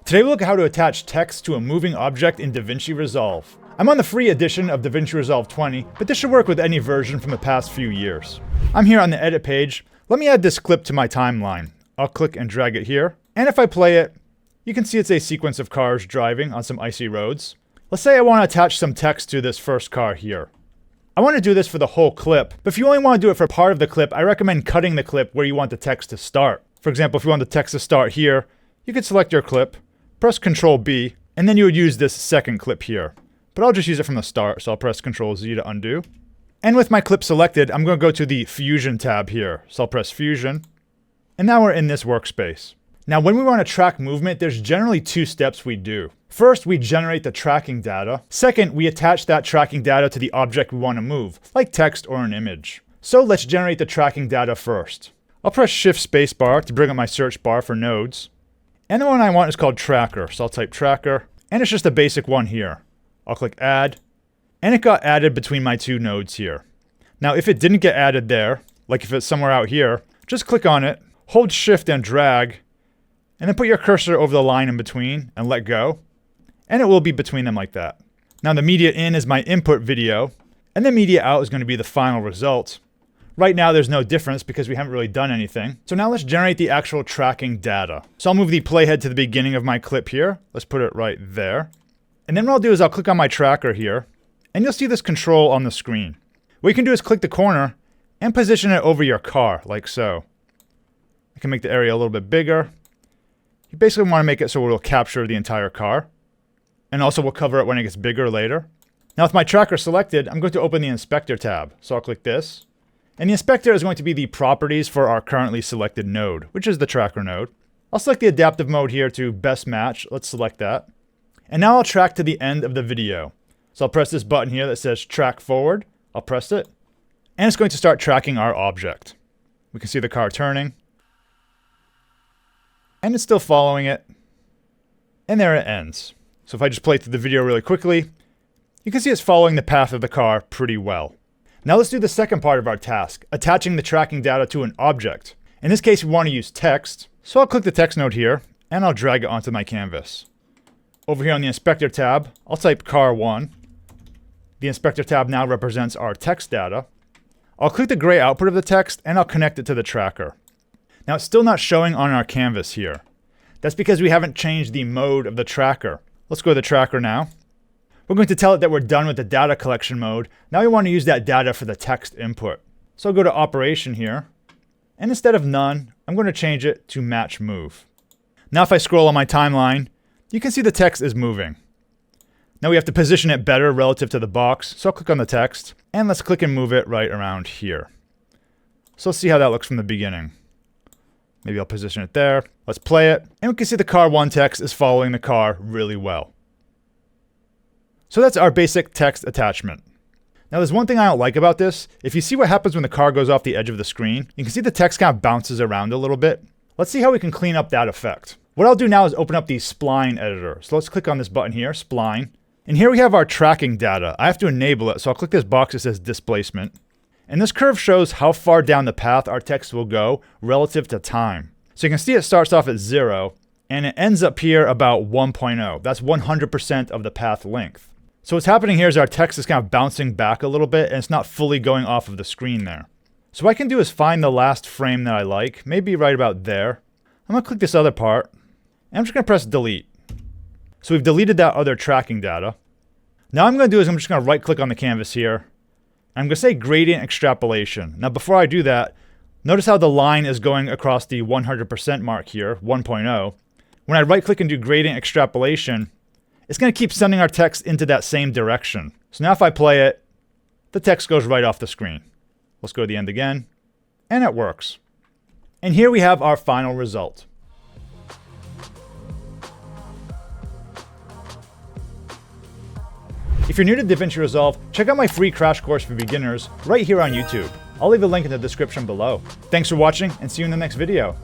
Today we'll look at how to attach text to a moving object in Davinci Resolve. I'm on the free edition of Davinci Resolve 20, but this should work with any version from the past few years. I'm here on the edit page. Let me add this clip to my timeline. I'll click and drag it here, and if I play it, you can see it's a sequence of cars driving on some icy roads. Let's say I want to attach some text to this first car here. I want to do this for the whole clip, but if you only want to do it for part of the clip, I recommend cutting the clip where you want the text to start. For example, if you want the text to start here, you could select your clip, press Ctrl B, and then you would use this second clip here. But I'll just use it from the start, so I'll press Ctrl Z to undo. And with my clip selected, I'm going to go to the Fusion tab here. So I'll press Fusion, and now we're in this workspace. Now when we want to track movement, there's generally two steps we do. First, we generate the tracking data. Second, we attach that tracking data to the object we want to move, like text or an image. So let's generate the tracking data first. I'll press Shift Spacebar to bring up my search bar for nodes. And the one I want is called Tracker, so I'll type Tracker, and it's just a basic one here. I'll click Add, and it got added between my two nodes here. Now if it didn't get added there, like if it's somewhere out here, just click on it, hold Shift and drag, and then put your cursor over the line in between and let go, and it will be between them like that. Now the media in is my input video, and the media out is going to be the final result. Right now there's no difference because we haven't really done anything. So now let's generate the actual tracking data. So I'll move the playhead to the beginning of my clip here. Let's put it right there. And then what I'll do is I'll click on my tracker here, and you'll see this control on the screen. What you can do is click the corner and position it over your car, like so. I can make the area a little bit bigger. You basically want to make it so it will capture the entire car. And also we'll cover it when it gets bigger later. Now with my tracker selected, I'm going to open the Inspector tab. So I'll click this. And the inspector is going to be the properties for our currently selected node, which is the tracker node. I'll select the adaptive mode here to best match. Let's select that. And now I'll track to the end of the video. So I'll press this button here that says track forward. I'll press it. And it's going to start tracking our object. We can see the car turning. And it's still following it. And there it ends. So if I just play through the video really quickly, you can see it's following the path of the car pretty well. Now let's do the second part of our task, attaching the tracking data to an object. In this case, we want to use text. So I'll click the text node here, and I'll drag it onto my canvas. Over here on the Inspector tab, I'll type car1. The Inspector tab now represents our text data. I'll click the gray output of the text, and I'll connect it to the tracker. Now it's still not showing on our canvas here. That's because we haven't changed the mode of the tracker. Let's go to the tracker now. We're going to tell it that we're done with the data collection mode. Now we want to use that data for the text input. So I'll go to Operation here, and instead of None, I'm going to change it to Match Move. Now if I scroll on my timeline, you can see the text is moving. Now we have to position it better relative to the box, so I'll click on the text, and let's click and move it right around here. So let's see how that looks from the beginning. Maybe I'll position it there. Let's play it, and we can see the car1 text is following the car really well. So that's our basic text attachment. Now there's one thing I don't like about this. If you see what happens when the car goes off the edge of the screen, you can see the text kind of bounces around a little bit. Let's see how we can clean up that effect. What I'll do now is open up the Spline editor. So let's click on this button here, Spline. And here we have our tracking data. I have to enable it, so I'll click this box that says Displacement. And this curve shows how far down the path our text will go relative to time. So you can see it starts off at 0, and it ends up here about 1.0. That's 100% of the path length. So what's happening here is our text is kind of bouncing back a little bit, and it's not fully going off of the screen there. So what I can do is find the last frame that I like, maybe right about there. I'm going to click this other part, and I'm just going to press Delete. So we've deleted that other tracking data. Now what I'm going to do is I'm just going to right click on the canvas here, and I'm going to say Gradient Extrapolation. Now before I do that, notice how the line is going across the 100% mark here, 1.0. When I right click and do Gradient Extrapolation, it's going to keep sending our text into that same direction. So now if I play it, the text goes right off the screen. Let's go to the end again, and it works. And here we have our final result. If you're new to Davinci Resolve, check out my free crash course for beginners right here on YouTube. I'll leave a link in the description below. Thanks for watching, and see you in the next video.